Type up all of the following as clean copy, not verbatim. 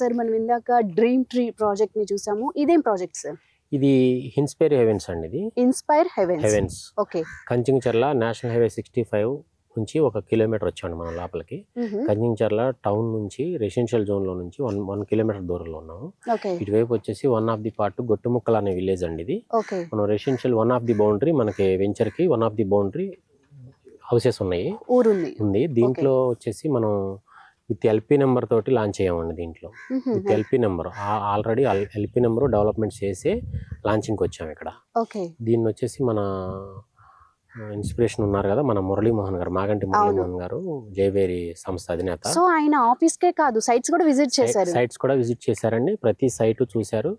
Sir మనం ఇందాక dream tree project ని చూసాము. ఇదేం ప్రాజెక్ట్ సార్? ఇది ఇన్స్పైర్ హెవెన్స్ అండి. ఇది Inspire Heavens. Okay. Kanchincherla national highway 65 నుంచి 1 కిలోమీటర్ వచ్చామండి మనం లోపలికి. కంచించర్ల టౌన్ నుంచి రెసిడెన్షియల్ జోన్ లో నుంచి 1 కిలోమీటర్ దూరంలో ఉన్నాము. ఇటువైపు వచ్చేసి 1 ఆఫ్ ది పార్ట్ గొట్టుముక్కల అనే విలేజ్ అండి. ఇది మనం రెసిడెన్షియల్ 1 ఆఫ్ ది బౌండరీ, మనకి వెంచర్ కి 1 ఆఫ్ ది బౌండరీ హౌసెస్ ఉన్నాయి, ఉంది. దీంట్లో వచ్చేసి మనం విత్ ఎల్పీ నెంబర్ తోటి లాంచ్ అయ్యామండి. దీంట్లో with LP number already LP number development చేసి లాంచింగ్కి వచ్చాము ఇక్కడ. దీన్ని వచ్చేసి మన ఇన్స్పిరేషన్ ఉన్నారు కదా మన మురళీమోహన్ గారు, మాగంటి మురళీమోహన్ గారు, జయబేరి సంస్థ అధినేత. సో ఆయన ఆఫీస్ కే కాదు సైట్స్ కూడా విజిట్ చేశారు. సైట్స్ కూడా విజిట్ చేశారండి. ప్రతి సైట్ చూశారు,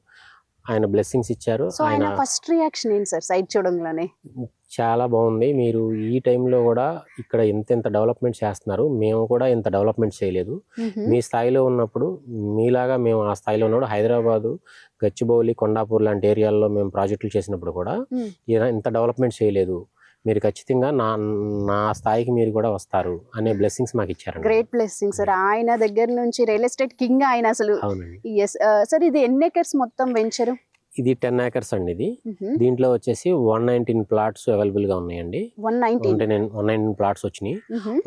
ఆయన బ్లెస్సింగ్స్ ఇచ్చారు. సో ఆయన ఫస్ట్ రియాక్షన్ ఏంటి సార్ సైట్ చూడంగానే? చాలా బాగుంది, మీరు ఈ టైంలో కూడా ఇక్కడ ఎంత డెవలప్మెంట్ చేస్తున్నారు, మేము కూడా ఇంత డెవలప్మెంట్ చేయలేదు. మీ స్థాయిలో ఉన్నప్పుడు మీలాగా మేము ఆ స్థాయిలో ఉన్నప్పుడు హైదరాబాదు, గచ్చిబౌలి, కొండాపూర్ లాంటి ఏరియాల్లో మేము ప్రాజెక్టులు చేసినప్పుడు కూడా ఇంత డెవలప్మెంట్ చేయలేదు, మీరు ఖచ్చితంగా నా స్థాయికి మీరు కూడా వస్తారు అనే బ్లెస్సింగ్స్ మాకు ఇచ్చారు. Great blessing sir. ఆయన దగ్గర నుంచి రియల్ ఎస్టేట్ కింగ్ ఆయన అసలు. సార్ ఇది ఎన్ని ఎకర్స్ మొత్తం వెంచర్? ఇది 10 acres అండి. ఇది దీంట్లో వచ్చేసి 119 ప్లాట్స్ అవైలబుల్ గా ఉన్నాయండి. 119 ప్లాట్స్ వచ్చినాయి.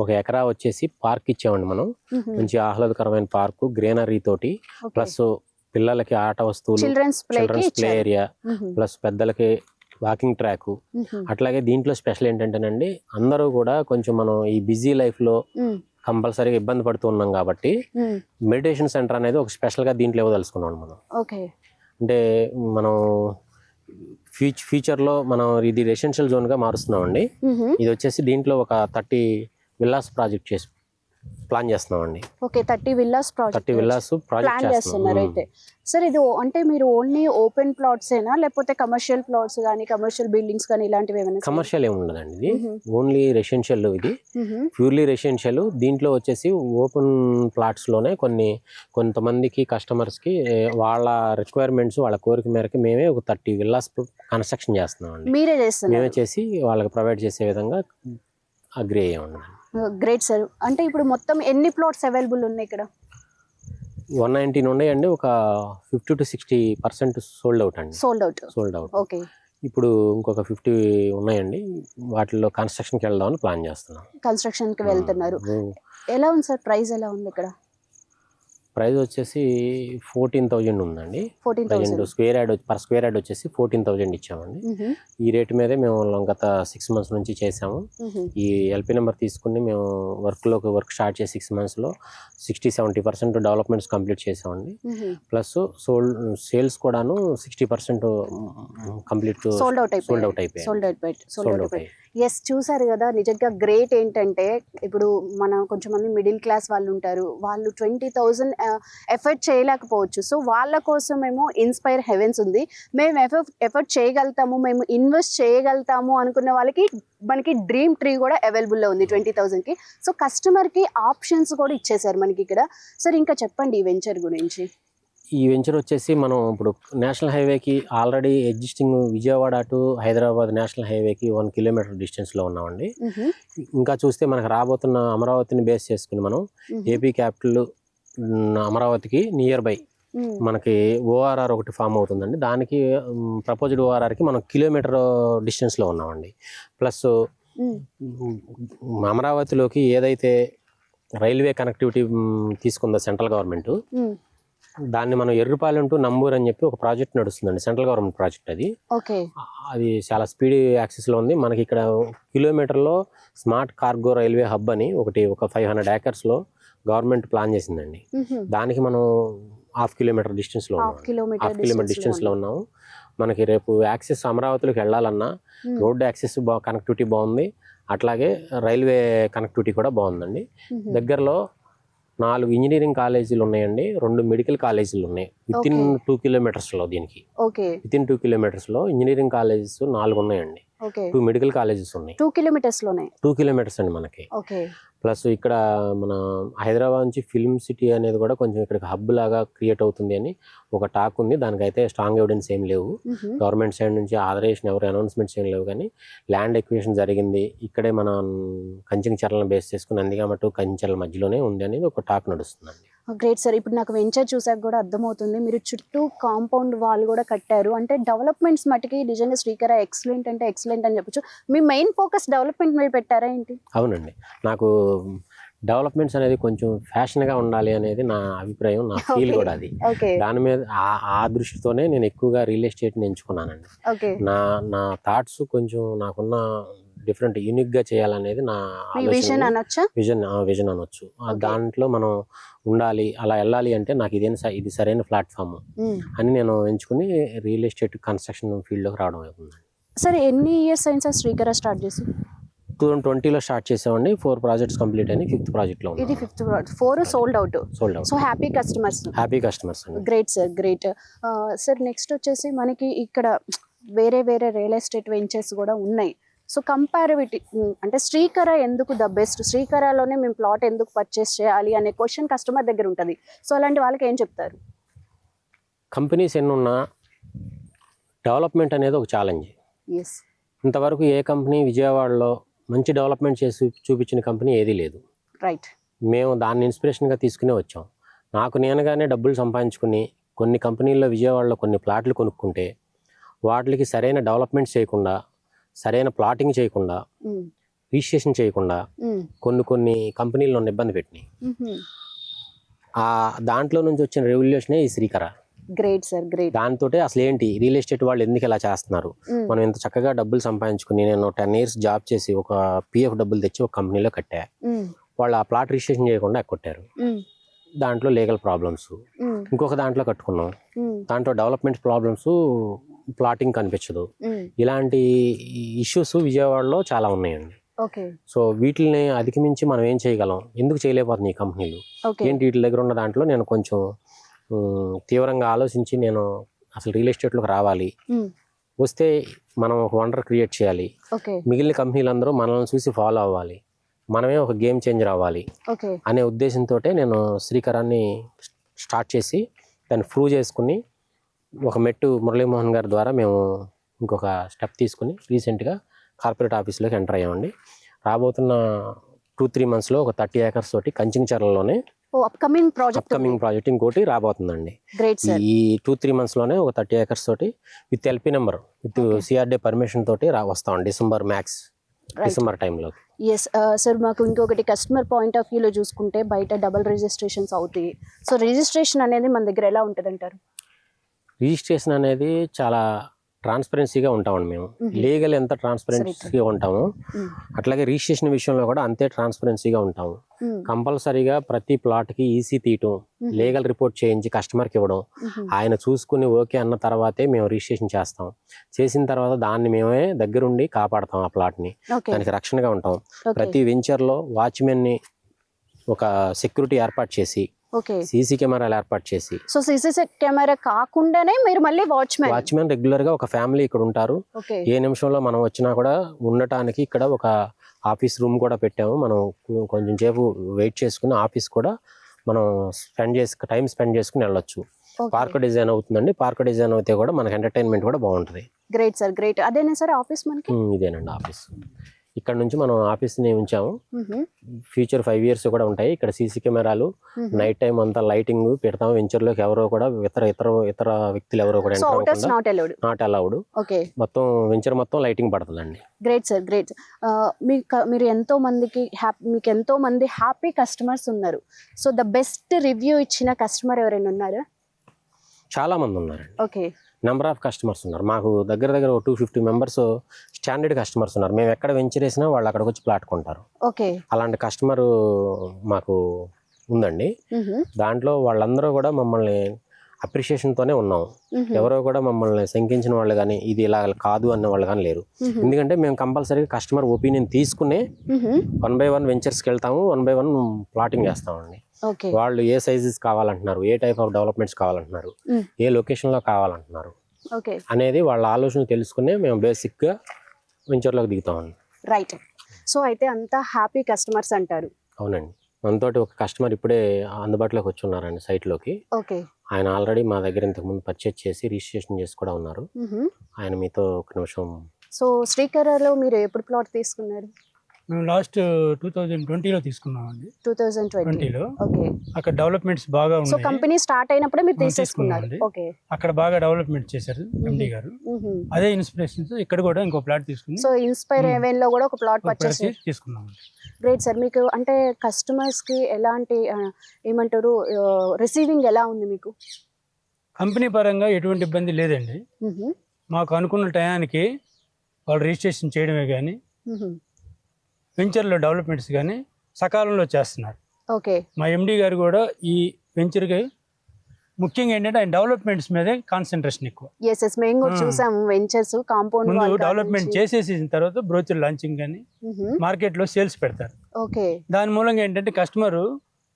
1 ఎకరా వచ్చేసి పార్క్ ఇచ్చామండి మనం, మంచి ఆహ్లాదకరమైన పార్క్, గ్రీనరీ తోటి, ప్లస్ పిల్లలకి ఆట వస్తువులు, చిల్డ్రన్స్ ప్లే ఏరియా, ప్లస్ పెద్దలకి వాకింగ్ ట్రాక్. అట్లాగే దీంట్లో స్పెషల్ ఏంటంటేనండి, అందరూ కూడా కొంచెం మనం ఈ బిజీ లైఫ్ లో కంపల్సరీగా ఇబ్బంది పడుతూ ఉన్నాం కాబట్టి మెడిటేషన్ సెంటర్ అనేది ఒక స్పెషల్ గా దీంట్లో ఇవ్వదలుచుకున్నాం మనం. అంటే మనం ఫ్యూచర్ లో మనం ఇది రెసిడెన్షియల్ జోన్ గా మారుస్తున్నామండి. ఇది వచ్చేసి దీంట్లో ఒక 30 విల్లాస్ ప్రాజెక్ట్ చేసి ప్లాన్ చేస్తున్నామండి. ఓకే, 30 విల్లాస్ ప్రాజెక్ట్ ప్లాన్ చేస్తున్నారు అయితే. సార్ ఇది అంటే మీరు ఓన్లీ ఓపెన్ ప్లాట్స్ ఏనా, లేకపోతే కమర్షియల్ ప్లాట్స్ కానీ కమర్షియల్ బిల్డింగ్స్ కానీ ఇలాంటివి ఏమైనా? కమర్షియల్ ఏమి ఉండదండి, ఇది ఓన్లీ రెసిడెన్షియల్. ఇది ప్యూర్లీ రెసిడెన్షియల్. దీంట్లో వచ్చేసి ఓపెన్ ప్లాట్స్ లోనే కొంతమందికి కస్టమర్స్ కి వాళ్ళ రిక్వైర్మెంట్స్, వాళ్ళ కోరిక మేరకు మేమే ఒక 30 విల్లాస్ కన్స్ట్రక్షన్ చేస్తున్నాం అండి. మీరే చేస్తున్నారు? మేమే చేసి వాళ్ళకి ప్రొవైడ్ చేసే విధంగా అగ్రీ అయ్యామండి. Great sir. అంటే ఇప్పుడు మొత్తం ఎన్ని ప్లాట్స్ అవైలబుల్ ఉన్నాయి ఇక్కడ? 119 ఉన్నాయండి. ఒక 50 to 60% సోల్డ్ అవుట్ అండి. Sold out. ఓకే. ఇప్పుడు ఇంకొక 50 ఉన్నాయండి. వాటిలో కన్స్ట్రక్షన్ కి వెళ్దామని ప్లాన్ చేస్తున్నాం. కన్స్ట్రక్షన్ కి వెళ్తున్నారు. ఎలా ఉంది సార్ ప్రైస్, ఎలా ఉంది ఇక్కడ? ప్రైస్ వచ్చేసి 14,000 ఉందండి. 14,000 square yard per square yard వచ్చేసి 14,000 ఇచ్చామండి. ఈ రేటు మీదే మేము గత 6 months నుంచి చేసాము. ఈ ఎల్పీ నెంబర్ తీసుకుని మేము వర్క్ స్టార్ట్ చేసి 6 months లో 60-70% డెవలప్మెంట్స్ కంప్లీట్ చేసామండి. ప్లస్ సేల్స్ కూడాను 60% కంప్లీట్ సోల్డ్ అవుట్ అయిపోయాయి. ఎస్, చూసారు కదా, నిజంగా గ్రేట్. ఏంటంటే ఇప్పుడు మన కొంచెం మంది మిడిల్ క్లాస్ వాళ్ళు ఉంటారు, వాళ్ళు 20,000 ఎఫర్ట్ చేయలేకపోవచ్చు. సో వాళ్ళ కోసం మేము ఇన్స్పైర్ హెవెన్స్ ఉంది, మేము ఎఫర్ట్ చేయగలుగుతాము, మేము ఇన్వెస్ట్ చేయగలుగుతాము అనుకున్న వాళ్ళకి మనకి డ్రీమ్ ట్రీ కూడా అవైలబుల్లో ఉంది 20,000కి. సో కస్టమర్కి ఆప్షన్స్ కూడా ఇచ్చేసారు మనకి ఇక్కడ. సార్ ఇంకా చెప్పండి ఈ వెంచర్ గురించి. ఈ వెంచర్ వచ్చేసి మనం ఇప్పుడు నేషనల్ హైవేకి already existing Vijayawada to Hyderabad national హైవేకి 1 kilometer డిస్టెన్స్లో ఉన్నామండి. ఇంకా చూస్తే మనకు రాబోతున్న అమరావతిని బేస్ చేసుకుని మనం ఏపీ క్యాపిటల్ అమరావతికి నియర్ బై మనకి ORR ఒకటి ఫామ్ అవుతుందండి. దానికి ప్రపోజ్డ్ ORRకి మనం 1 kilometer డిస్టెన్స్లో ఉన్నామండి. ప్లస్ అమరావతిలోకి ఏదైతే రైల్వే కనెక్టివిటీ తీసుకుందో సెంట్రల్ గవర్నమెంట్, దాన్ని మనం ఎర్రుపాలెం టు నంబూర్ అని చెప్పి ఒక ప్రాజెక్ట్ నడుస్తుందండి, సెంట్రల్ గవర్నమెంట్ ప్రాజెక్ట్. అది చాలా స్పీడ్ యాక్సెస్ లో ఉంది. మనకి ఇక్కడ కిలోమీటర్లో స్మార్ట్ కార్గో రైల్వే హబ్ అని ఒక 500 acres లో గవర్నమెంట్ ప్లాన్ చేసిందండి. దానికి మనం 1/2 kilometer డిస్టెన్స్ లో ఉన్నాము. మనకి రేపు యాక్సెస్ అమరావతిలోకి వెళ్ళాలన్నా రోడ్ యాక్సెస్ కనెక్టివిటీ బాగుంది, అట్లాగే రైల్వే కనెక్టివిటీ కూడా బాగుందండి. దగ్గరలో 4 ఇంజనీరింగ్ కాలేజీలు ఉన్నాయండి, 2 మెడికల్ కాలేజీలు ఉన్నాయి వితిన్ 2 kilometers లో. దీనికి వితిన్ 2 kilometers లో ఇంజనీరింగ్ కాలేజెస్ 4 ఉన్నాయండి. 2 మెడికల్ కాలేజెస్ ఉన్నాయి 2 kilometers లోనే. 2 kilometers అండి మనకి. ప్లస్ ఇక్కడ మన హైదరాబాద్ నుంచి ఫిల్మ్ సిటీ అనేది కూడా కొంచెం ఇక్కడ హబ్ లాగా క్రియేట్ అవుతుంది అని ఒక టాక్ ఉంది. దానికైతే స్ట్రాంగ్ ఎవిడెన్స్ ఏం లేవు, గవర్నమెంట్ సైడ్ నుంచి ఆథరైజేషన్ ఎవరు అనౌన్స్మెంట్స్ ఏం లేవు. కానీ ల్యాండ్ ఎక్విజిషన్ జరిగింది ఇక్కడే, మన కంచించర్లను బేస్ చేసుకుని నందిగామ టు కంచించర్ల మధ్యలోనే ఉంది అనేది ఒక టాక్ నడుస్తుందండి. Great sir. ఇప్పుడు నాకు వెంచర్ చూసాక కూడా అర్థమవుతుంది, మీరు చుట్టూ కాంపౌండ్ వాల్ కూడా కట్టారు. అంటే డెవలప్మెంట్స్ మటుకి నిజంగా శ్రీకర ఎక్సలెంట్ అంటే ఎక్సలెంట్ అని చెప్పొచ్చు. మీ మెయిన్ ఫోకస్ డెవలప్మెంట్ మీద పెట్టారా ఏంటి? అవునండి, నాకు డెవలప్మెంట్స్ అనేది కొంచెం ఫ్యాషన్గా ఉండాలి అనేది నా అభిప్రాయం, నా ఫీల్ కూడా అది. ఓకే దాని మీద ఆ దృష్టితోనే నేను ఎక్కువగా రియల్ ఎస్టేట్ని ఎంచుకున్నానండి. ఓకే. నా థాట్స్ కొంచెం నాకున్న డిఫరెంట్ యూనిక్గా చేయాలనేది నా విజన్ అనొచ్చా? విజన్ అనొచ్చు. దాంట్లో మనం ఉండాలి, అలా వెళ్ళాలి అంటే నాకు ఇది సరైన ప్లాట్ఫామ్ అని నేను ఎంచుకుని రియల్ ఎస్టేట్ కన్స్ట్రక్షన్ ఫీల్డ్లోకి రావడం అవుతుంది. సరే, ఎన్ని ఇయర్స్ అయింది సార్ శ్రీకర స్టార్ట్ చేసి? 2020లో స్టార్ట్ చేసామండి. 4 ప్రాజెక్ట్స్ కంప్లీట్ అయినాయి. 5th ప్రాజెక్ట్లో ఉంది. ఇది 5th project. 4 sold out. So happy customers. అండి. Great sir, great. Sir next వచ్చేసి మనకి ఇక్కడ వేరే రియల్ ఎస్టేట్ వెంచర్స్ కూడా ఉన్నాయి. సో కంపారిటివిటీ అంటే శ్రీకర ఎందుకు ద బెస్ట్, శ్రీకరలోనే మేము ప్లాట్ ఎందుకు పర్చేస్ చేయాలి అనే క్వశ్చన్ కస్టమర్ దగ్గర ఉంటుంది. సో అలాంటి వాళ్ళకి ఏం చెప్తారు? కంపెనీస్ ఎన్నున్నా డెవలప్మెంట్ అనేది ఒక ఛాలెంజ్. ఎస్. ఇంతవరకు ఏ కంపెనీ విజయవాడలో మంచి డెవలప్మెంట్ చేసి చూపించిన కంపెనీ ఏదీ లేదు. రైట్. మేము దాన్ని ఇన్స్పిరేషన్గా తీసుకునే వచ్చాం. నాకు నేనుగానే డబ్బులు సంపాదించుకుని కొన్ని కంపెనీల్లో విజయవాడలో కొన్ని ప్లాట్లు కొనుక్కుంటే వాటికి సరైన డెవలప్మెంట్ చేయకుండా, సరైన ప్లాటింగ్ చేయకుండా, రిజిస్ట్రేషన్ చేయకుండా కొన్ని కంపెనీల్లో ఇబ్బంది పెట్టినాయి. దాంట్లో నుంచి వచ్చిన రెవల్యూషనే ఈ శ్రీకర. Great sir, great. దాంతో అసలు ఏంటి రియల్ ఎస్టేట్ వాళ్ళు ఎందుకు ఇలా చేస్తున్నారు, మనం ఇంత చక్కగా డబ్బులు సంపాదించుకుని నేను 10 years జాబ్ చేసి ఒక PF డబ్బులు తెచ్చి ఒక కంపెనీలో కట్టా, వాళ్ళు ఆ ప్లాట్ రిజిస్ట్రేషన్ చేయకుండా కొట్టారు. దాంట్లో లీగల్ ప్రాబ్లమ్స్. ఇంకొక దాంట్లో కట్టుకున్నాం, దాంట్లో డెవలప్మెంట్ ప్రాబ్లమ్స్, ప్లాటింగ్ కనిపించదు. ఇలాంటి ఇష్యూస్ విజయవాడలో చాలా ఉన్నాయండి. సో వీటిని అధిగమించి మనం ఏం చేయగలం, ఎందుకు చేయలేకపోతున్నాయి ఈ కంపెనీలు ఏంటి, వీటి దగ్గర ఉన్న దాంట్లో నేను కొంచెం తీవ్రంగా ఆలోచించి నేను అసలు రియల్ ఎస్టేట్లోకి రావాలి, వస్తే మనం ఒక వండర్ క్రియేట్ చేయాలి, మిగిలిన కంపెనీలందరూ మనల్ని చూసి ఫాలో అవ్వాలి, మనమే ఒక గేమ్ చేంజర్ అవ్వాలి అనే ఉద్దేశంతో నేను శ్రీకరాన్ని స్టార్ట్ చేసి దాన్ని ప్రూవ్ చేసుకుని ఒక మెట్టు మురళీమోహన్ గారి ద్వారా మేము ఇంకొక స్టెప్ తీసుకుని రీసెంట్గా కార్పొరేట్ ఆఫీస్లోకి ఎంటర్ అయ్యామండి. రాబోతున్న 2-3 monthsలో ఒక 30 acres తోటి కంచించర్లలోనే అప్కమింగ్ ప్రాజెక్ట్ ఇంకోటి రాబోతుందండి. ఈ 2-3 monthsలోనే ఒక 30 acres తోటి విత్ LP నెంబర్, విత్ CRDA పర్మిషన్ తోటి వస్తాం డిసెంబర్ టైంలో. Yes sir. మాకు ఇంకొకటి కస్టమర్ పాయింట్ ఆఫ్ వ్యూలో చూసుకుంటే బయట డబుల్ రిజిస్ట్రేషన్స్ అవుతాయి. సో రిజిస్ట్రేషన్ అనేది మన దగ్గర ఎలా ఉంటుంది అంటారు? రిజిస్ట్రేషన్ అనేది చాలా ట్రాన్స్పరెన్సీగా ఉంటామండి మేము. లీగల్ ఎంత ట్రాన్స్పరెన్సీగా ఉంటాము అట్లాగే రిజిస్ట్రేషన్ విషయంలో కూడా అంతే ట్రాన్స్పరెన్సీగా ఉంటాము. కంపల్సరీగా ప్రతి ప్లాట్కి ఈసీ తీయటం, లీగల్ రిపోర్ట్ చేయించి కస్టమర్కి ఇవ్వడం, ఆయన చూసుకుని ఓకే అన్న తర్వాతే మేము రిజిస్ట్రేషన్ చేస్తాం. చేసిన తర్వాత దాన్ని మేమే దగ్గరుండి కాపాడతాం, ఆ ప్లాట్ని, దానికి రక్షణగా ఉంటాం. ప్రతి వెంచర్లో వాచ్మెన్ని ఒక సెక్యూరిటీ ఏర్పాటు చేసి, సీసీ కెమెరాలు ఏర్పాటు చేసి. సో సీసీ కెమెరా కాకుండానే మీరు మళ్ళీ వాచ్మెన్ రెగ్యులర్ గా ఒక ఫ్యామిలీ ఇక్కడ ఉంటారు. ఏ నిమిషంలో మనం వచ్చినా కూడా ఉండటానికి ఇక్కడ ఒక ఆఫీస్ రూమ్ కూడా పెట్టాము. మనం కొంచెం సేపు వెయిట్ చేసుకుని ఆఫీస్ కూడా మనం టైం స్పెండ్ చేసుకుని వెళ్ళొచ్చు. పార్క్ డిజైన్ అవుతుందండి. పార్క్ డిజైన్ అయితే కూడా మనకి ఎంటర్టైన్మెంట్ కూడా బాగుంటుంది. Great sir, great. అదేనా సార్ ఆఫీస్ మనకి? ఇదేనండి ఆఫీస్. ఇక్కడ నుంచి మనం ఆఫీస్ని ఉంచాము. ఫ్యూచర్ 5 years కూడా ఉంటాయి. ఇక్కడ సీసీ కెమెరాలు, నైట్ టైం అంతా లైటింగ్ పెడతాము. వెంచర్లోకి ఎవరో కూడా ఇతర వ్యక్తులు ఎవరో కూడా నాట్ అలౌడ్. మొత్తం వెంచర్ మొత్తం లైటింగ్ పడుతుందండి. Great sir, great. మీరు మీకు ఎంతో మంది హ్యాపీ కస్టమర్స్ ఉన్నారు. సో ద బెస్ట్ రివ్యూ ఇచ్చిన కస్టమర్ ఎవరైనా ఉన్నారా? చాలా మంది ఉన్నారండి. ఓకే. నెంబర్ ఆఫ్ కస్టమర్స్ ఉన్నారు. మాకు దగ్గర 250 members స్టాండర్డ్ కస్టమర్స్ ఉన్నారు. మేము ఎక్కడ వెంచర్ వేసినా వాళ్ళు అక్కడికి వచ్చి ప్లాట్ కొంటారు. అలాంటి కస్టమర్ మాకు ఉందండి. దాంట్లో వాళ్ళందరూ కూడా మమ్మల్ని అప్రిషియేషన్తోనే ఉన్నాం. ఎవరో కూడా మమ్మల్ని శంకించిన వాళ్ళు కానీ ఇది ఇలా కాదు అన్న వాళ్ళు కానీ లేరు. ఎందుకంటే మేము కంపల్సరీగా కస్టమర్ ఒపీనియన్ తీసుకునే 1 by 1 వెంచర్స్కి వెళ్తాము, 1 by 1 ప్లాటింగ్ చేస్తామండి. వాళ్ళు ఏ సైజెస్ కావాలంటున్నారు, ఏ టైప్ ఆఫ్ డెవలప్మెంట్స్ కావాలంటున్నారు, ఏ లొకేషన్లో కావాలంటున్నారు అనేది వాళ్ళ ఆలోచన తెలుసుకునే మేము బేసిక్గా వెంచర్లోకి దిగుతామండి. రైట్. సో అయితే అంతా హ్యాపీ కస్టమర్స్ అంటారు? అవునండి. మనతోటి ఒక కస్టమర్ ఇప్పుడే అందుబాటులోకి వచ్చి ఉన్నారండి సైట్లోకి. ఆయన ఆల్రెడీ మా దగ్గర ఇంతకుముందు పర్చేజ్ చేసి రిజిస్ట్రేషన్ చేసి కూడా ఉన్నారు. ఆయన మీతో ఒక నిమిషం. సో శ్రీకరలో మీరు ఎప్పుడు ప్లాట్ తీసుకున్నారు? మేము లాస్ట్ 2020లో తీసుకున్నామండి. 2020 20లో ఓకే. అక్కడ డెవలప్మెంట్స్ బాగా సో ఉన్నాయి. కంపెనీ స్టార్ట్ అయినప్పుడే మీరు తీసేసుకున్నారు. తీసుకున్నామండి. ఓకే. అక్కడ బాగా డెవలప్మెంట్ చేశారు ఎండి గారు. అదే ఇన్స్పిరేషన్ ఇక్కడ కూడా ఇంకో ప్లాట్ తీసుకుని సో ఇన్స్పైర్ హెవెన్ లో కూడా ఒక ప్లాట్ పర్చేస్ తీసుకున్నాం. Great sir. మీకు అంటే కస్టమర్స్ కి ఎలాంటి ఏమంటారు రిసీవింగ్ ఎలా ఉంది మీకు? కంపెనీ పరంగా ఎటువంటి ఇబ్బంది లేదండి. మాకు అనుకున్న టయానికి వాళ్ళు రిజిస్ట్రేషన్ చేయడమే కానీ వెంచర్లో డెవలప్మెంట్స్ కానీ సకాలంలో చేస్తున్నారు. ఓకే. మా ఎండి గారు కూడా ఈ వెంచర్కి ముఖ్యంగా ఏంటంటే ఆయన డెవలప్మెంట్స్ మీదే కాన్సన్ట్రేషన్ ఎక్కువ. ఎస్ మేము కూడా చూసాము వెంచర్స్ కాంపౌండ్ ముందు డెవలప్మెంట్ చేసేసిన తర్వాత బ్రోచర్ లాంచింగ్ కానీ మార్కెట్లో సేల్స్ పెడతారు. ఓకే. దాని మూలంగా ఏంటంటే కస్టమర్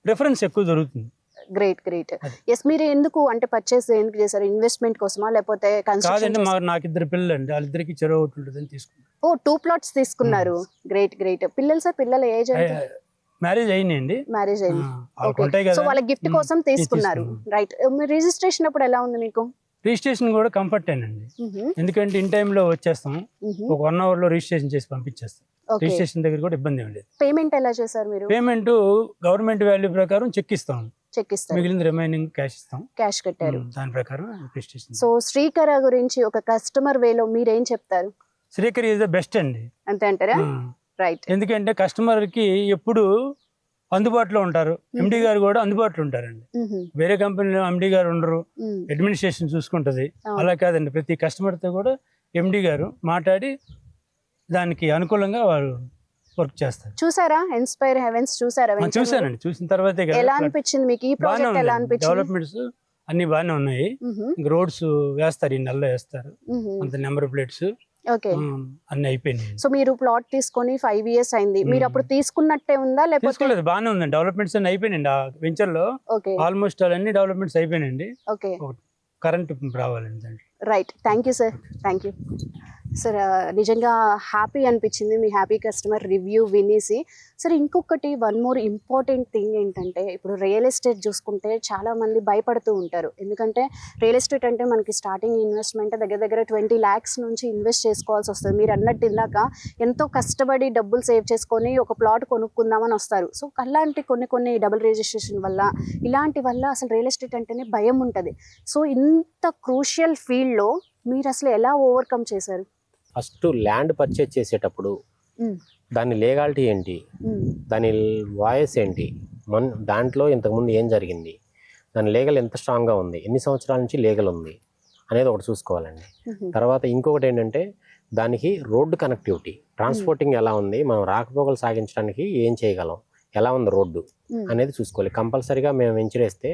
ప్రిఫరెన్స్ ఎక్కువ దొరుకుతుంది. Great great. ఎస్ మీరు ఎందుకు అంటే పర్చేస్ ఎందుకు చేశారు? ఇన్వెస్ట్మెంట్ కోసమా లేకపోతే కాదండి, నాకు 2 పిల్లలు అండి, వాళ్ళిద్దరికి చెరువు ఒకటి ఉంటుందని తీసుకున్నాను. ఓ 2 plots తీసుకున్నారు. Great great. పిల్లలు సార్ పిల్లల ఏజ్ మ్యారేజ్ అయిందండి. మ్యారేజ్ అయింది. సో వాళ్ళ గిఫ్ట్ కోసం తీసుకున్నారు. రైట్. రిజిస్ట్రేషన్ అప్పుడు ఎలా ఉంది మీకు? రిజిస్ట్రేషన్ కూడా కంఫర్ట్ అండి, ఎందుకంటే ఇన్ టైంలో వచ్చేస్తాం. ఒక 1 hour లో రిజిస్ట్రేషన్ చేసి పంపించేస్తాం. రిజిస్ట్రేషన్ దగ్గర కూడా ఇబ్బంది ఏం లేదు. పేమెంట్ ఎలా చేశారు మీరు? పేమెంట్ గవర్నమెంట్ వాల్యూ ప్రకారం చెక్ ఇస్తాం, మిగిలిన రిమైనింగ్ క్యాష్ ఇస్తాం. క్యాష్ కట్టారు. దాని ప్రకారం రిజిస్ట్రేషన్. సో శ్రీకర గురించి ఒక కస్టమర్ వేలో మీరేం చెప్తారు? శ్రీకర్ ఈజ్ ద బెస్ట్ అండి. అంతే అంటారా? రైట్. ఎందుకంటే కస్టమర్ కి ఎప్పుడు అందుబాటులో ఉంటారు. ఎండి గారు కూడా అందుబాటులో ఉంటారండి. వేరే కంపెనీలో ఎండి గారు ఉండరు, అడ్మినిస్ట్రేషన్ చూసుకుంటది. అలా కాదండి, ప్రతి కస్టమర్ తో కూడా ఎండి గారు మాట్లాడి దానికి అనుకూలంగా వాళ్ళు వర్క్ చేస్తారు. చూసారా ఇన్స్పైర్ హెవెన్స్? చూసారా? చూసానండి, చూసిన తర్వాతే ఎలా అనిపించింది మీకు ఈ ప్రాజెక్ట్? ఎలా అనిపించింది? డెవలప్మెంట్స్ అన్ని బాగానే ఉన్నాయి. రోడ్స్ వేస్తారు, ఈ నెలలో వేస్తారు. అంత నెంబర్ ప్లేట్స్ ఓకే అన్ని అయిపోయినాయి. సో మీరు ప్లాట్ తీసుకొని 5 years అయింది. మీరు అప్పుడు తీసుకున్నట్టే ఉందా లేకపోతే? బాగానే ఉందండి, డెవలప్మెంట్స్ అన్ని అయిపోయినాయండి. ఆ వెంచర్ లో ఆల్మోస్ట్ అన్ని డెవలప్మెంట్స్ అయిపోయినాయండి. ఓకే. కరెంట్ రావాలండి దాంట్లో. Right. Thank you sir. Thank you sir. నిజంగా హ్యాపీ అనిపించింది మీ హ్యాపీ కస్టమర్ రివ్యూ వినేసి. సార్ ఇంకొకటి 1 more ఇంపార్టెంట్ థింగ్ ఏంటంటే ఇప్పుడు రియల్ ఎస్టేట్ చూసుకుంటే చాలామంది భయపడుతూ ఉంటారు. ఎందుకంటే రియల్ ఎస్టేట్ అంటే మనకి స్టార్టింగ్ ఇన్వెస్ట్మెంట్ దగ్గర 20 lakhs నుంచి ఇన్వెస్ట్ చేసుకోవాల్సి వస్తుంది. మీరు అన్నట్టు ఇందాక ఎంతో కష్టపడి డబ్బులు సేవ్ చేసుకొని ఒక ప్లాట్ కొనుక్కుందామని వస్తారు. సో అలాంటి కొన్ని డబుల్ రిజిస్ట్రేషన్ వల్ల ఇలాంటి వల్ల అసలు రియల్ ఎస్టేట్ అంటేనే భయం ఉంటుంది. సో ఇంత క్రూషియల్ ఫీల్డ్లో మీరు అసలు ఎలా ఓవర్కమ్ చేశారు? ఫస్ట్ ల్యాండ్ పర్చేజ్ చేసేటప్పుడు దాని లీగాలిటీ ఏంటి, దాని వాయిస్ ఏంటి, దాంట్లో ఇంతకుముందు ఏం జరిగింది, దాని లీగల్ ఎంత స్ట్రాంగ్గా ఉంది, ఎన్ని సంవత్సరాల నుంచి లీగల్ ఉంది అనేది ఒకటి చూసుకోవాలండి. తర్వాత ఇంకొకటి ఏంటంటే దానికి రోడ్డు కనెక్టివిటీ, ట్రాన్స్పోర్టింగ్ ఎలా ఉంది, మనం రాకపోకలు సాగించడానికి ఏం చేయగలం, ఎలా ఉంది రోడ్డు అనేది చూసుకోవాలి. కంపల్సరీగా మేము వెంచరేస్తే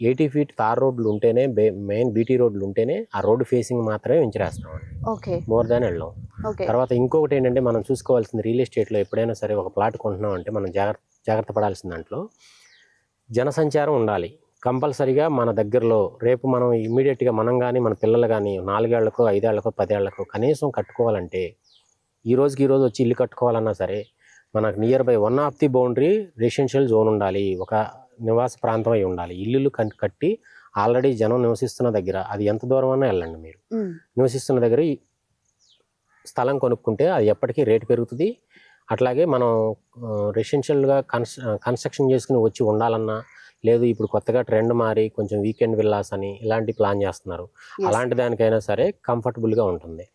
80 feet తార్ రోడ్లు ఉంటేనే, మెయిన్ బీటీ రోడ్లు ఉంటేనే ఆ రోడ్డు ఫేసింగ్ మాత్రమే వెంచరేస్తామండి. మోర్ దాన్ వెళ్ళాం. తర్వాత ఇంకొకటి ఏంటంటే మనం చూసుకోవాల్సింది రియల్ ఎస్టేట్లో ఎప్పుడైనా సరే ఒక ప్లాట్ కొంటున్నాం అంటే మనం జాగ్రత్త పడాల్సిన దాంట్లో జనసంచారం ఉండాలి కంపల్సరీగా. మన దగ్గరలో రేపు మనం ఇమ్మీడియట్గా మనం కానీ మన పిల్లలు కానీ 4 ఏళ్లకో 5 ఏళ్లకో 10 ఏళ్లకో కనీసం కట్టుకోవాలంటే ఈ రోజుకి వచ్చి ఇల్లు కట్టుకోవాలన్నా సరే మనకు near by 1 of the boundary residential zone ఉండాలి, ఒక నివాస ప్రాంతం అయి ఉండాలి. ఇల్లులు కట్టి ఆల్రెడీ జనం నివసిస్తున్న దగ్గర అది ఎంత దూరం అన్నా వెళ్ళండి, మీరు నివసిస్తున్న దగ్గర స్థలం కొనుక్కుంటే అది ఎప్పటికీ రేటు పెరుగుతుంది. అట్లాగే మనం రెసిడెన్షియల్గా కన్స్ట్రక్షన్ చేసుకుని వచ్చి ఉండాలన్నా లేదు, ఇప్పుడు కొత్తగా ట్రెండ్ మారి కొంచెం వీకెండ్ విల్లాస్ అని ఇలాంటి ప్లాన్ చేస్తున్నారు. అలాంటి దానికైనా సరే కంఫర్టబుల్గా ఉంటుంది.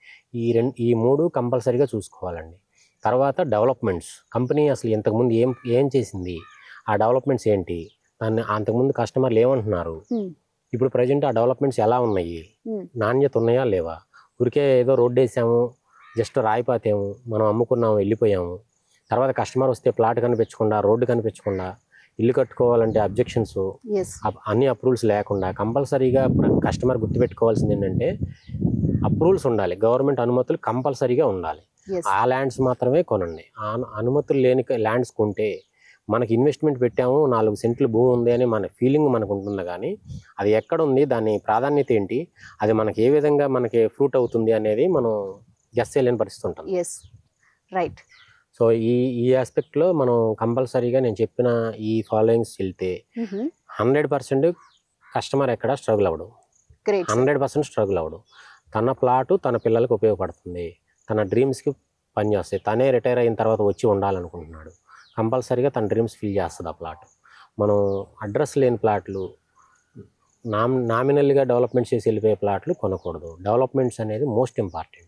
ఈ 3 కంపల్సరీగా చూసుకోవాలండి. తర్వాత డెవలప్మెంట్స్, కంపెనీ అసలు ఇంతకుముందు ఏం చేసింది, ఆ డెవలప్మెంట్స్ ఏంటి, దాన్ని అంతకుముందు కస్టమర్లు ఏమంటున్నారు, ఇప్పుడు ప్రజెంట్ ఆ డెవలప్మెంట్స్ ఎలా ఉన్నాయి, నాణ్యత ఉన్నాయా లేవా, ఊరికే ఏదో రోడ్డు వేసాము జస్ట్ రాయిపాతేము మనం అమ్ముకున్నాము వెళ్ళిపోయాము, తర్వాత కస్టమర్ వస్తే ప్లాట్ కనిపించకుండా రోడ్డు కనిపించకుండా ఇల్లు కట్టుకోవాలంటే అబ్జెక్షన్స్ అన్ని అప్రూవల్స్ లేకుండా కంపల్సరీగా కస్టమర్ గుర్తుపెట్టుకోవాల్సింది ఏంటంటే అప్రూవల్స్ ఉండాలి, గవర్నమెంట్ అనుమతులు కంపల్సరీగా ఉండాలి. ఆ ల్యాండ్స్ మాత్రమే కొనండి. అనుమతులు లేని ల్యాండ్స్ కొంటే మనకి ఇన్వెస్ట్మెంట్ పెట్టాము 4 సెంట్లు భూమి ఉంది అని మన ఫీలింగ్ మనకు ఉంటుంది, కానీ అది ఎక్కడ ఉంది, దాని ప్రాధాన్యత ఏంటి, అది మనకి ఏ విధంగా మనకి ఫ్రూట్ అవుతుంది అనేది మనం గెస్ చేయలేని పరిస్థితి ఉంటుంది. రైట్. సో ఈ ఆస్పెక్ట్లో మనం కంపల్సరీగా నేను చెప్పిన ఈ ఫాలోయింగ్స్ వెళ్తే 100% కస్టమర్ ఎక్కడ స్ట్రగుల్ అవ్వడు, 100% స్ట్రగుల్ అవ్వడు. తన ప్లాటు తన పిల్లలకు ఉపయోగపడుతుంది, తన డ్రీమ్స్కి పనిచేస్తాయి. తనే రిటైర్ అయిన తర్వాత వచ్చి ఉండాలనుకుంటున్నాడు, కంపల్సరీగా తన డ్రీమ్స్ ఫిల్ చేస్తుంది ఆ ప్లాట్. మనం అడ్రస్ లేని ప్లాట్లు, నామినల్గా డెవలప్మెంట్ చేసి వెళ్ళిపోయే ప్లాట్లు కొనకూడదు. డెవలప్మెంట్స్ అనేది మోస్ట్ ఇంపార్టెంట్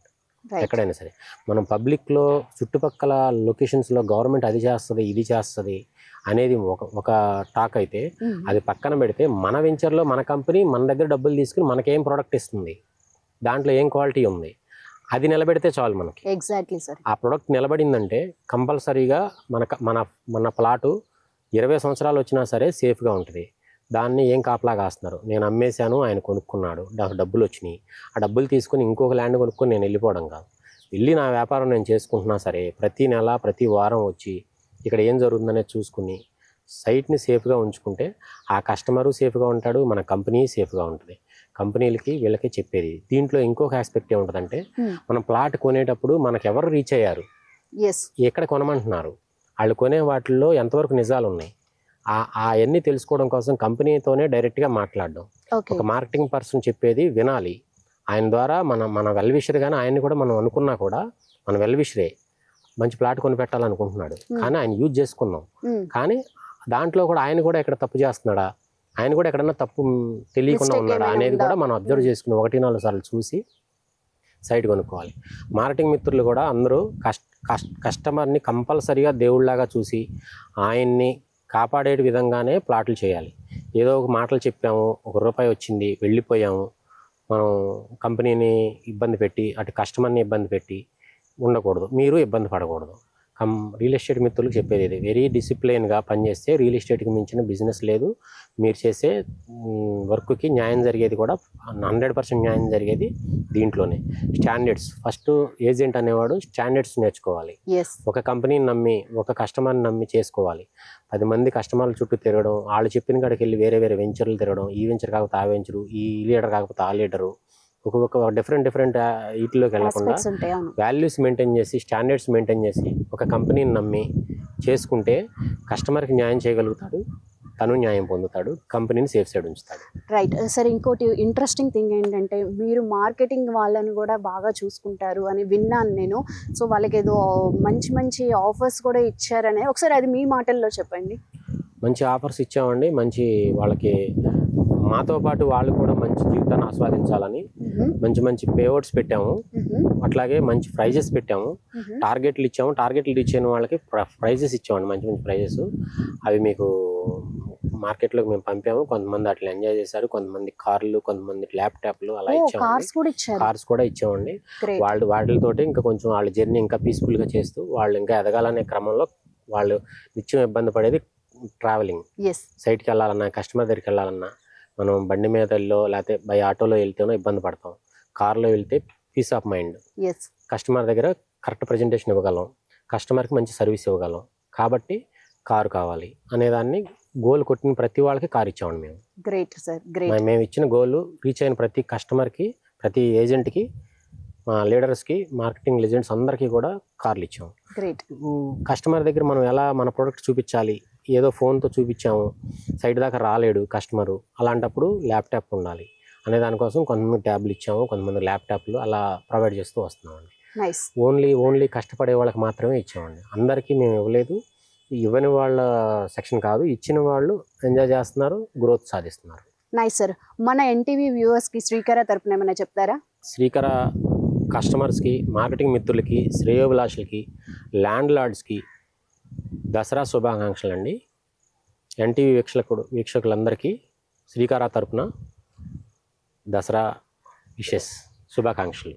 ఎక్కడైనా సరే. మనం పబ్లిక్లో చుట్టుపక్కల లొకేషన్స్లో గవర్నమెంట్ అది చేస్తుంది ఇది చేస్తుంది అనేది ఒక టాక్ అయితే, అది పక్కన పెడితే మన వెంచర్లో మన కంపెనీ మన దగ్గర డబ్బులు తీసుకుని మనకేం ప్రోడక్ట్ ఇస్తుంది, దాంట్లో ఏం క్వాలిటీ ఉంది, అది నిలబెడితే చాలు మనకి. Exactly sir. ఆ ప్రోడక్ట్ నిలబడిందంటే కంపల్సరీగా మన మన ప్లాటు 20 సంవత్సరాలు వచ్చినా సరే సేఫ్గా ఉంటుంది. దాన్ని ఏం కాపలా కాస్తున్నారు, నేను అమ్మేశాను ఆయన కొనుక్కున్నాడు నాకు డబ్బులు వచ్చినాయి, ఆ డబ్బులు తీసుకుని ఇంకొక ల్యాండ్ కొనుక్కొని నేను వెళ్ళిపోవడం కాదు. వెళ్ళి నా వ్యాపారం నేను చేసుకుంటున్నా సరే ప్రతి నెల ప్రతి వారం వచ్చి ఇక్కడ ఏం జరుగుతుందనేది చూసుకుని సైట్ని సేఫ్గా ఉంచుకుంటే ఆ కస్టమరు సేఫ్గా ఉంటాడు, మన కంపెనీ సేఫ్గా ఉంటుంది. కంపెనీలకి వీళ్ళకి చెప్పేది. దీంట్లో ఇంకొక ఆస్పెక్ట్ ఏముంటుందంటే, మనం ప్లాట్ కొనేటప్పుడు మనకు ఎవరు రీచ్ అయ్యారు, ఎక్కడ కొనమంటున్నారు, వాళ్ళు కొనే వాటిల్లో ఎంతవరకు నిజాలు ఉన్నాయి, అవన్నీ తెలుసుకోవడం కోసం కంపెనీతోనే డైరెక్ట్గా మాట్లాడడం. ఒక మార్కెటింగ్ పర్సన్ చెప్పేది వినాలి. ఆయన ద్వారా మన వెల్విషర్, కానీ ఆయన్ని కూడా మనం అనుకున్నా కూడా మన వెల్విషరే మంచి ప్లాట్ కొని పెట్టాలనుకుంటున్నాడు, కానీ ఆయన యూజ్ చేసుకున్నాం. కానీ దాంట్లో కూడా ఆయన కూడా ఎక్కడ తప్పు చేస్తున్నాడా, ఆయన కూడా ఎక్కడన్నా తప్పు తెలియకుండా ఉన్నాడా అనేది కూడా మనం అబ్జర్వ్ చేసుకుని 1-4 సార్లు చూసి సైట్ కొనుక్కోవాలి. మార్కెటింగ్ మిత్రులు కూడా అందరూ కస్టమర్ని కంపల్సరీగా దేవుళ్లాగా చూసి ఆయన్ని కాపాడే విధంగానే ప్లాట్లు చేయాలి. ఏదో ఒక మాటలు చెప్పాము, ₹1 వచ్చింది వెళ్ళిపోయాము, మనం కంపెనీని ఇబ్బంది పెట్టి అటు కస్టమర్ని ఇబ్బంది పెట్టి ఉండకూడదు, మీరు ఇబ్బంది పడకూడదు. రియల్ ఎస్టేట్ మిత్రులకు చెప్పేది ఇది, వెరీ డిసిప్లైన్గా పనిచేస్తే రియల్ ఎస్టేట్కి మించిన బిజినెస్ లేదు. మీరు చేసే వర్క్కి న్యాయం జరిగేది కూడా 100% న్యాయం జరిగేది దీంట్లోనే. Standards first. ఏజెంట్ అనేవాడు స్టాండర్డ్స్ నేర్చుకోవాలి. ఒక కంపెనీని నమ్మి ఒక కస్టమర్ని నమ్మి చేసుకోవాలి. 10 మంది కస్టమర్ల చుట్టూ తిరగడం, వాళ్ళు చెప్పిన కాడికి వెళ్ళి వేరే వేరే వెంచర్లు తిరగడం, ఈ వెంచర్ కాకపోతే ఆ వెంచరు, ఈ లీడర్ కాకపోతే ఆ లీడరు, ఒక డిఫరెంట్ వీటిలోకి వెళ్ళకుండా వాల్యూస్ మెయింటైన్ చేసి స్టాండర్డ్స్ మెయింటైన్ చేసి ఒక కంపెనీని నమ్మి చేసుకుంటే కస్టమర్కి న్యాయం చేయగలుగుతాడు, తను న్యాయం పొందుతాడు, కంపెనీని సేఫ్ సైడ్ ఉంచుతాడు. Right sir. ఇంకోటి ఇంట్రెస్టింగ్ థింగ్ ఏంటంటే, మీరు మార్కెటింగ్ వాళ్ళని కూడా బాగా చూసుకుంటారు అని విన్నాను నేను. సో వాళ్ళకి ఏదో మంచి ఆఫర్స్ కూడా ఇచ్చారనే, ఒకసారి అది మీ మాటల్లో చెప్పండి. మంచి ఆఫర్స్ ఇచ్చామండి. మంచి వాళ్ళకి మాతో పాటు వాళ్ళు కూడా మంచి జీవితాన్ని ఆస్వాదించాలని మంచి పేఅవుట్స్ పెట్టాము. అట్లాగే మంచి ప్రైజెస్ పెట్టాము, టార్గెట్లు ఇచ్చాము. టార్గెట్లు రీచ్ అయిన వాళ్ళకి ప్రైజెస్ ఇచ్చామండి, మంచి ప్రైజెస్. అవి మీకు మార్కెట్లోకి మేము పంపాము. కొంతమంది అట్లా ఎంజాయ్ చేశారు, కొంతమంది కార్లు, కొంతమంది ల్యాప్టాప్లు అలా ఇచ్చాము. కార్స్ కూడా ఇచ్చామండి. వాటితోటి ఇంకా కొంచెం వాళ్ళ జర్నీ ఇంకా పీస్ఫుల్గా చేస్తూ వాళ్ళు ఇంకా ఎదగాలనే క్రమంలో వాళ్ళు నిత్యం ఇబ్బంది పడేది ట్రావెలింగ్. సైట్కి వెళ్ళాలన్నా, కస్టమర్ దగ్గరికి వెళ్ళాలన్నా మనం బండి మీద వెళ్ళో లేకపోతే బై ఆటోలో వెళ్తేనో ఇబ్బంది పడతాం. కార్లో వెళ్తే పీస్ ఆఫ్ మైండ్, కస్టమర్ దగ్గర కరెక్ట్ ప్రజెంటేషన్ ఇవ్వగలం, కస్టమర్కి మంచి సర్వీస్ ఇవ్వగలం. కాబట్టి కారు కావాలి అనేదాన్ని గోల్ కొట్టిన ప్రతి వాళ్ళకి కారు ఇచ్చామండి మేము. Great sir, great. మేము ఇచ్చిన గోల్ రీచ్ అయిన ప్రతి కస్టమర్కి, ప్రతి ఏజెంట్కి, మా లీడర్స్కి, మార్కెటింగ్ లెజెండ్స్ అందరికీ కూడా కార్లు ఇచ్చాము. గ్రేట్. కస్టమర్ దగ్గర మనం ఎలా మన ప్రోడక్ట్ చూపించాలి, ఏదో ఫోన్తో చూపించాము సైట్ దాకా రాలేడు కస్టమరు, అలాంటప్పుడు ల్యాప్టాప్ ఉండాలి అనే దానికోసం కొంతమంది ట్యాబ్లు ఇచ్చాము, కొంతమంది ల్యాప్టాప్లు అలా ప్రొవైడ్ చేస్తూ వస్తున్నామండి. ఓన్లీ కష్టపడే వాళ్ళకి మాత్రమే ఇచ్చామండి, అందరికీ మేము ఇవ్వలేదు. ఇవ్వని వాళ్ళ సెక్షన్ కాదు, ఇచ్చిన వాళ్ళు ఎంజాయ్ చేస్తున్నారు, గ్రోత్ సాధిస్తున్నారు. Nice sir. మన ఎన్టీవీ వ్యూవర్స్కి శ్రీకర తరపున ఏమైనా చెప్తారా? శ్రీకర కస్టమర్స్కి, మార్కెటింగ్ మిత్రులకి, శ్రేయోభిలాషులకి, ల్యాండ్ లార్డ్స్కి దసరా శుభాకాంక్షలు అండి. ఎన్టీవీ వీక్షకులందరికీ శ్రీకర తరపున దసరా విషెస్, శుభాకాంక్షలు.